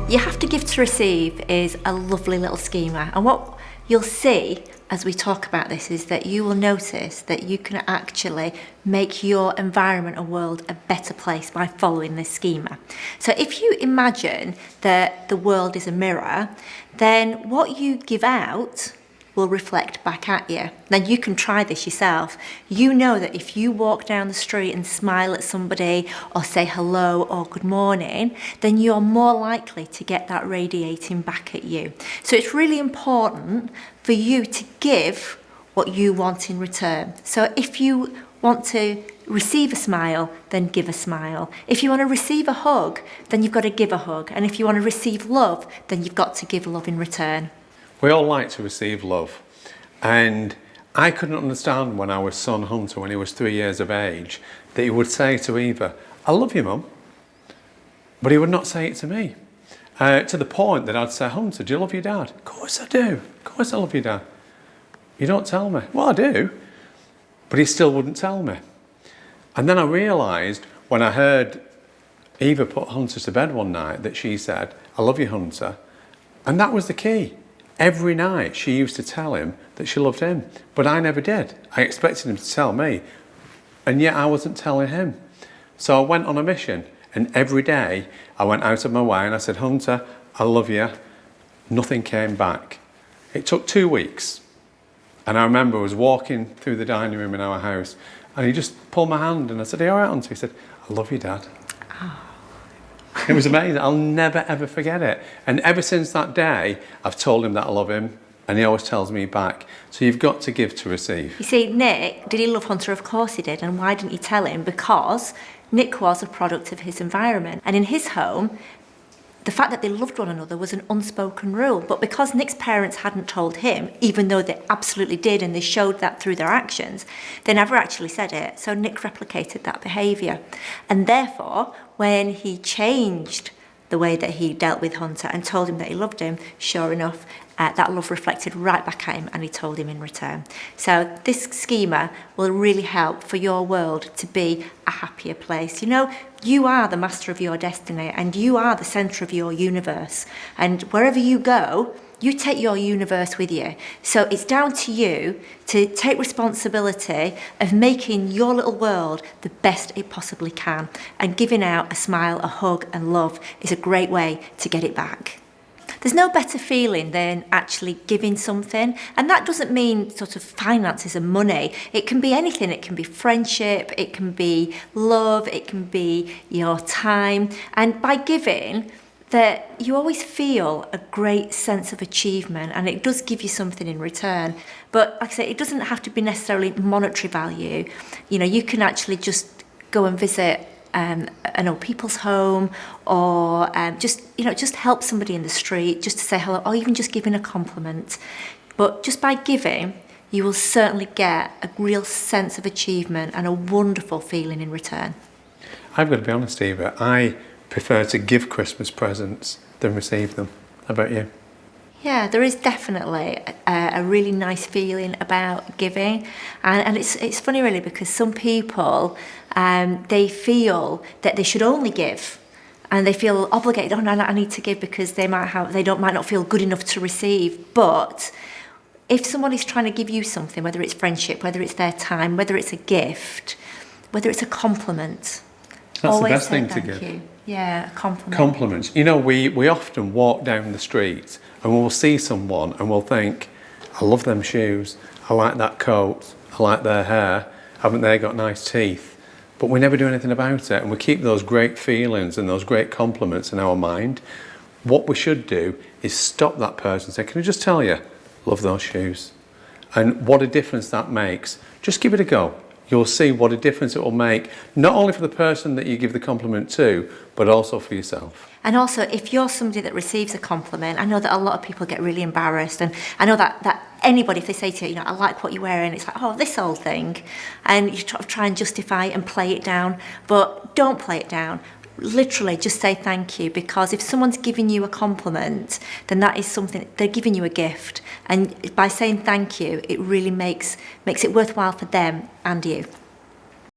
You have to give to receive is a lovely little schema, and what you'll see as we talk about this is that you will notice that you can actually make your environment and world a better place by following this schema. So if you imagine that the world is a mirror, then what you give out will reflect back at you. Now you can try this yourself. You know that if you walk down the street and smile at somebody or say hello or good morning, then you're more likely to get that radiating back at you. So it's really important for you to give what you want in return. So if you want to receive a smile, then give a smile. If you want to receive a hug, then you've got to give a hug. And if you want to receive love, then you've got to give love in return. We all like to receive love, and I couldn't understand when our son Hunter, when he was 3 years of age, that he would say to Eva, "I love you, Mum," but he would not say it to me, to the point that I'd say, "Hunter, do you love your dad?" "Of course I do, of course I love your dad." "You don't tell me." "Well, I do," but he still wouldn't tell me. And then I realised when I heard Eva put Hunter to bed one night that she said, "I love you, Hunter," and that was the key. Every night she used to tell him that she loved him, but I never did. I expected him to tell me, and yet I wasn't telling him. So I went on a mission, and every day I went out of my way and I said, "Hunter, I love you." Nothing came back. It took 2 weeks, and I remember I was walking through the dining room in our house, and he just pulled my hand, and I said, "Are you all right, Hunter?" He said, "I love you, Dad." Oh. It was amazing. I'll never ever forget it. And ever since that day, I've told him that I love him, and he always tells me back. So you've got to give to receive. You see, Nick, did he love Hunter? Of course he did. And why didn't he tell him? Because Nick was a product of his environment. And in his home, the fact that they loved one another was an unspoken rule. But because Nick's parents hadn't told him, even though they absolutely did, and they showed that through their actions, they never actually said it. So Nick replicated that behaviour. And therefore, when he changed the way that he dealt with Hunter and told him that he loved him, sure enough, that love reflected right back at him, and he told him in return. So this schema will really help for your world to be a happier place. You know, you are the master of your destiny, and you are the centre of your universe. And wherever you go, you take your universe with you. So it's down to you to take responsibility of making your little world the best it possibly can. And giving out a smile, a hug and love is a great way to get it back. There's no better feeling than actually giving something. And that doesn't mean sort of finances and money. It can be anything. It can be friendship, it can be love, it can be your time. And by giving, that you always feel a great sense of achievement, and it does give you something in return. But like I say, it doesn't have to be necessarily monetary value. You know, you can actually just go and visit an old people's home, or just help somebody in the street, just to say hello, or even just giving a compliment. But just by giving, you will certainly get a real sense of achievement and a wonderful feeling in return. I've got to be honest, Eva, I prefer to give Christmas presents than receive them. How about you? Yeah, there is definitely a really nice feeling about giving, and it's funny really, because some people they feel that they should only give, and they feel obligated. Oh no, I need to give because they might not feel good enough to receive. But if somebody's trying to give you something, whether it's friendship, whether it's their time, whether it's a gift, whether it's a compliment, that's the best thing to give. You. Yeah, a compliment. Compliments. You know, we often walk down the street and we'll see someone and we'll think, "I love them shoes, I like that coat, I like their hair, haven't they got nice teeth?" But we never do anything about it, and we keep those great feelings and those great compliments in our mind. What we should do is stop that person and say, "Can I just tell you, love those shoes?" And what a difference that makes. Just give it a go. You'll see what a difference it will make, not only for the person that you give the compliment to, but also for yourself. And also, if you're somebody that receives a compliment, I know that a lot of people get really embarrassed, and I know that anybody, if they say to you, "I like what you're wearing," it's like, "Oh, this old thing," and you try and justify it and play it down, but don't play it down. Literally just say thank you, because if someone's giving you a compliment, then that is something, they're giving you a gift, and by saying thank you, it really makes it worthwhile for them and you.